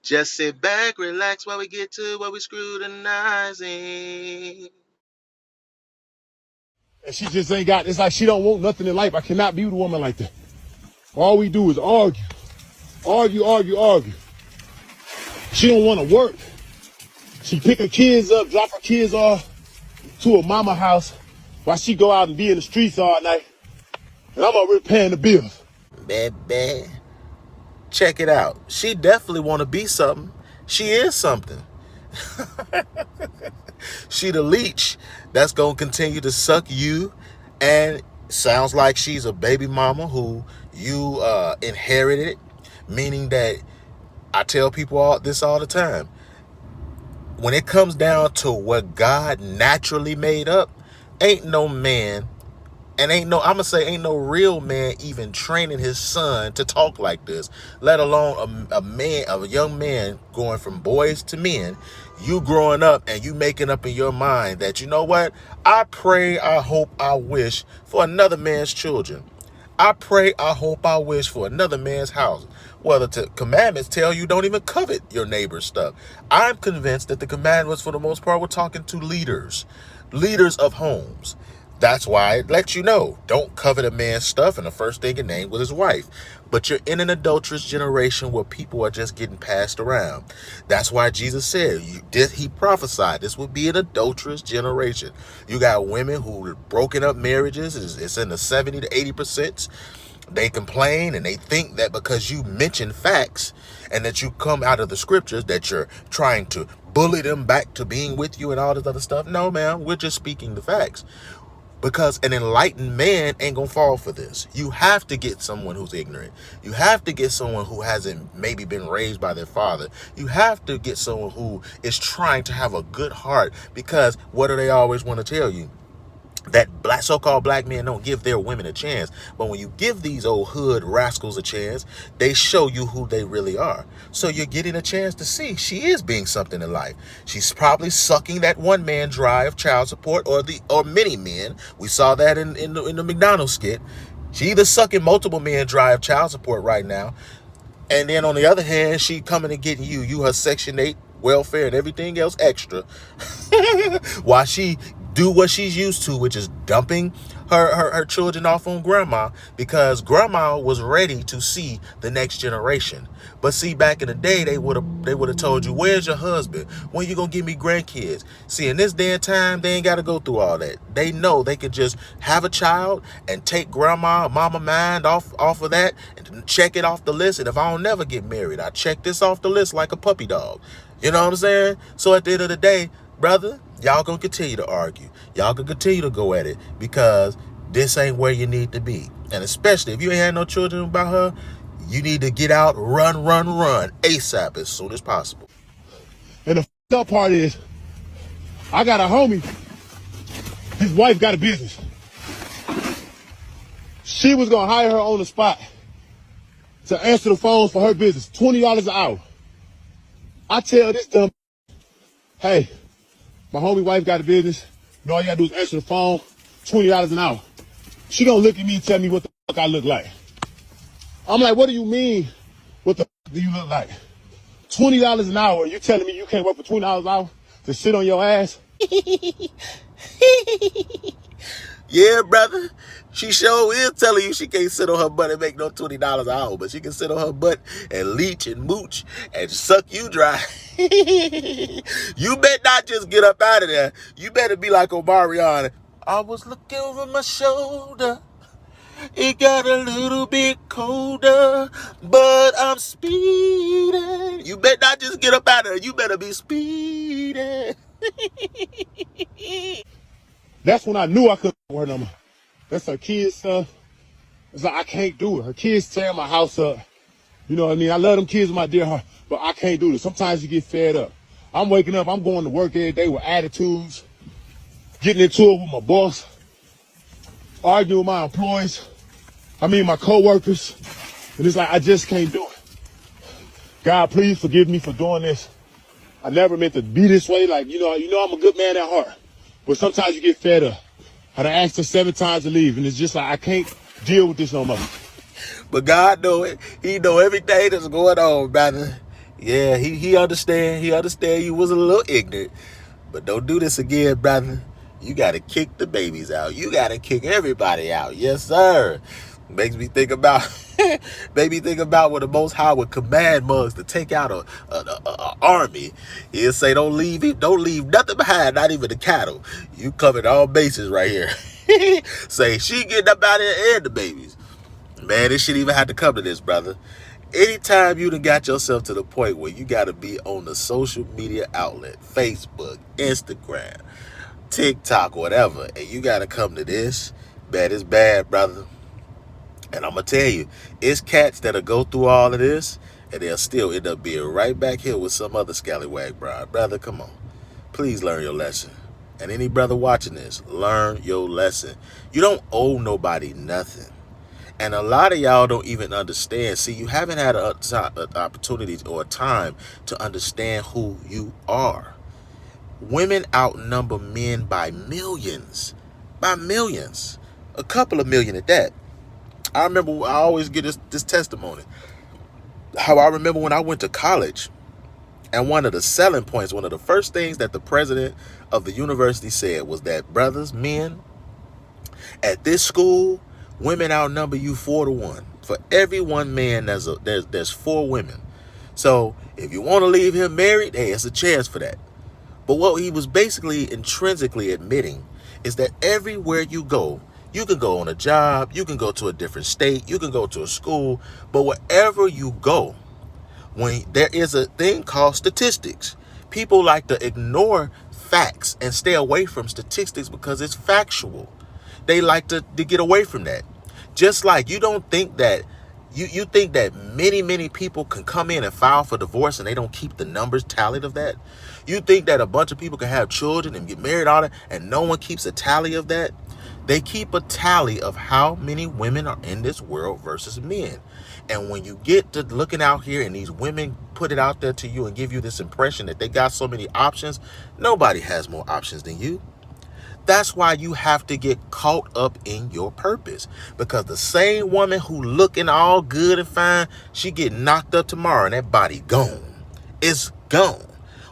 Just sit back, relax while we get to what we scrutinizing. And she just ain't got, it's like she don't want nothing in life. I cannot be with a woman like that. All we do is argue. Argue, argue, argue. She don't want to work. She pick her kids up, drop her kids off to her mama house while she go out and be in the streets all night. And I'm over here paying the bills. Baby, check it out. She definitely want to be something. She is something. She the leech that's going to continue to suck you. And sounds like she's a baby mama who you inherited. Meaning that I tell people all the time. When it comes down to what God naturally made up, ain't no man, and ain't no real man even training his son to talk like this, let alone a young man going from boys to men. You growing up and you making up in your mind that, you know what, I pray, I hope, I wish for another man's children. I pray, I hope, I wish for another man's house. Well, the commandments tell you don't even covet your neighbor's stuff. I'm convinced that the commandments, for the most part, were talking to leaders of homes. That's why it lets you know, don't covet a man's stuff, and the first thing it named was his wife. But you're in an adulterous generation where people are just getting passed around. That's why Jesus said, he prophesied this would be an adulterous generation. You got women who broken up marriages, it's in the 70 to 80%. They complain and they think that because you mention facts and that you come out of the scriptures that you're trying to bully them back to being with you and all this other stuff. No, man, we're just speaking the facts. Because an enlightened man ain't gonna fall for this. You have to get someone who's ignorant. You have to get someone who hasn't maybe been raised by their father. You have to get someone who is trying to have a good heart. Because what do they always want to tell you? That so-called black men don't give their women a chance. But when you give these old hood rascals a chance, they show you who they really are. So you're getting a chance to see she is being something in life. She's probably sucking that one man dry of child support, or many men. We saw that in the McDonald's skit. She either sucking multiple men dry of child support right now, and then on the other hand, she coming and getting you her Section 8 welfare and everything else extra while she do what she's used to, which is dumping her children off on grandma, because grandma was ready to see the next generation. But see, back in the day, they would have told you, where's your husband? When you gonna give me grandkids? See, in this day and time, they ain't got to go through all that. They know they could just have a child and take grandma or mama mind off of that and check it off the list. And if I don't never get married, I check this off the list like a puppy dog. You know what I'm saying? So at the end of the day, brother, y'all gonna continue to argue. Y'all can continue to go at it, because this ain't where you need to be. And especially if you ain't had no children by her, you need to get out, run ASAP, as soon as possible. And the up part is, I got a homie, his wife got a business. She was gonna hire her on the spot to answer the phones for her business, $20 an hour. I tell this dumb, hey, my homie wife got a business. All you gotta do is answer the phone, $20 an hour. She gonna look at me and tell me what the fuck I look like. I'm like, what do you mean? What the fuck do you look like? $20 an hour. You telling me you can't work for $20 an hour to sit on your ass? Yeah, brother. She sure is telling you she can't sit on her butt and make no $20 an hour, but she can sit on her butt and leech and mooch and suck you dry. You better not just get up out of there. You better be like Omarion. I was looking over my shoulder. It got a little bit colder, but I'm speeding. You better not just get up out of there. You better be speeding. That's when I knew I couldn't work no more. That's her kids' stuff. It's like, I can't do it. Her kids tear my house up. You know what I mean? I love them kids with my dear heart, but I can't do this. Sometimes you get fed up. I'm waking up, I'm going to work every day with attitudes, getting into it with my boss, arguing with my employees, my coworkers. And it's like, I just can't do it. God, please forgive me for doing this. I never meant to be this way. Like, you know, I'm a good man at heart. But sometimes you get fed up. I done asked her 7 times to leave, and it's just like, I can't deal with this no more. But God know it. He know everything that's going on, brother. Yeah, he understand. He understand you was a little ignorant. But don't do this again, brother. You got to kick the babies out. You got to kick everybody out. Yes, sir. Makes me think about when the Most High would command mugs to take out a army. He'll say, don't leave nothing behind, not even the cattle. You covered all bases right here. Say, she getting up out here and the babies. Man, this shit even had to come to this, brother. Anytime you done got yourself to the point where you got to be on the social media outlet, Facebook, Instagram, TikTok, whatever, and you got to come to this, man, it's bad, brother. And I'm going to tell you, it's cats that'll go through all of this, and they'll still end up being right back here with some other scallywag bride. Brother, come on. Please learn your lesson. And any brother watching this, learn your lesson. You don't owe nobody nothing. And a lot of y'all don't even understand. See, you haven't had an opportunity or a time to understand who you are. Women outnumber men by millions. By millions. A couple of million at that. I remember, I always get this testimony. How I remember when I went to college, and one of the selling points, one of the first things that the president of the university said was that, brothers, men, at this school, women outnumber you 4-1. For every one man, there's 4 women. So if you want to leave him married, hey, it's a chance for that. But what he was basically intrinsically admitting is that everywhere you can go on a job, you can go to a different state, you can go to a school, but wherever you go, when there is a thing called statistics, people like to ignore facts and stay away from statistics because it's factual. They like to get away from that. Just like you don't think that you think that many people can come in and file for divorce and they don't keep the numbers tallied of that. You think that a bunch of people can have children and get married all that and no one keeps a tally of that. They keep a tally of how many women are in this world versus men. And when you get to looking out here and these women put it out there to you and give you this impression that they got so many options, nobody has more options than you. That's why you have to get caught up in your purpose. Because the same woman who looking all good and fine, she get knocked up tomorrow and that body gone. It's gone.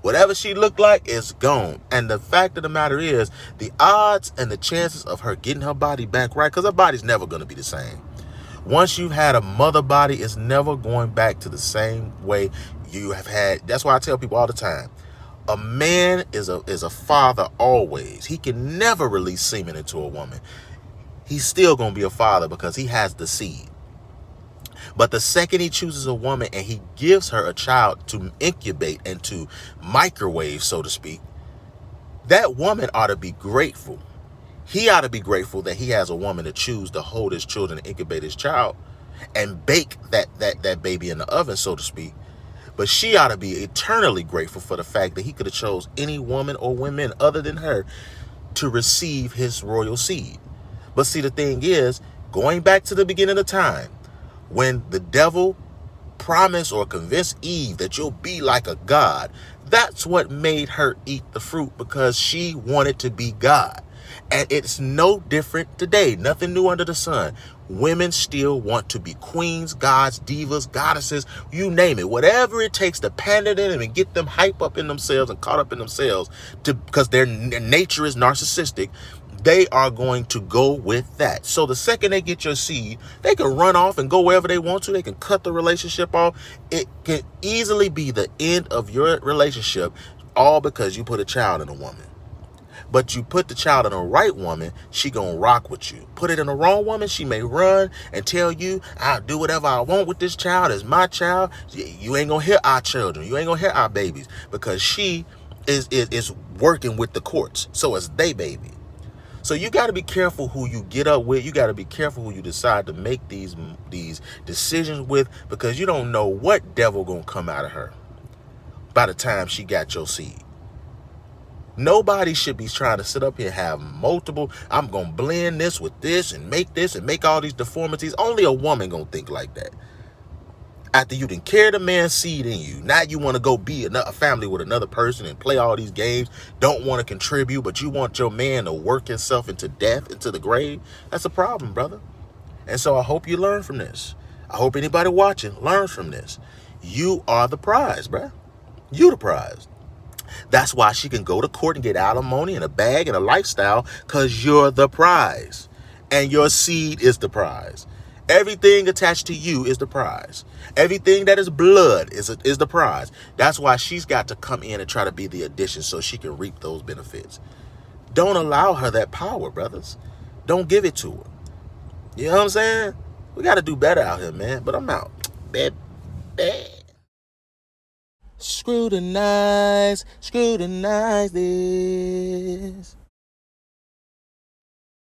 Whatever she looked like is gone. And the fact of the matter is, the odds and the chances of her getting her body back right, because her body's never going to be the same. Once you've had a mother body, it's never going back to the same way you have had. That's why I tell people all the time, a man is a father always. He can never release semen into a woman. He's still going to be a father because he has the seed. But the second he chooses a woman and he gives her a child to incubate and to microwave, so to speak, that woman ought to be grateful. He ought to be grateful that he has a woman to choose to hold his children and incubate his child and bake that baby in the oven, so to speak. But she ought to be eternally grateful for the fact that he could have chose any woman or women other than her to receive his royal seed. But see, the thing is, going back to the beginning of time, when the devil promised or convinced Eve that you'll be like a god, that's what made her eat the fruit, because she wanted to be God. And it's no different today. Nothing new under the sun. Women still want to be queens, gods, divas, goddesses, you name it. Whatever it takes to pander them and get them hype up in themselves and caught up in themselves because their nature is narcissistic. They are going to go with that. So the second they get your seed, they can run off and go wherever they want to. They can cut the relationship off. It can easily be the end of your relationship, all because you put a child in a woman. But you put the child in a right woman, she gonna rock with you. Put it in a wrong woman, she may run and tell you, I'll do whatever I want with this child. It's my child. You ain't gonna hear our children. You ain't gonna hear our babies, because she is working with the courts. So it's they baby. So you got to be careful who you get up with. You got to be careful who you decide to make these decisions with, because you don't know what devil gonna come out of her by the time she got your seed. Nobody should be trying to sit up here and have multiple, I'm going to blend this with this and make all these deformities. Only a woman going to think like that. After you done carry the man's seed in you, now you want to go be a family with another person and play all these games, don't want to contribute, but you want your man to work himself into death, into the grave. That's a problem, brother. And so I hope you learn from this. I hope anybody watching learns from this. You are the prize, bruh. You the prize. That's why she can go to court and get alimony and a bag and a lifestyle, because you're the prize. And your seed is the prize. Everything attached to you is the prize. Everything that is blood is the prize. That's why she's got to come in and try to be the addition so she can reap those benefits. Don't allow her that power, brothers. Don't give it to her. You know what I'm saying? We got to do better out here, man. But I'm out. Bad. Scrutinize this.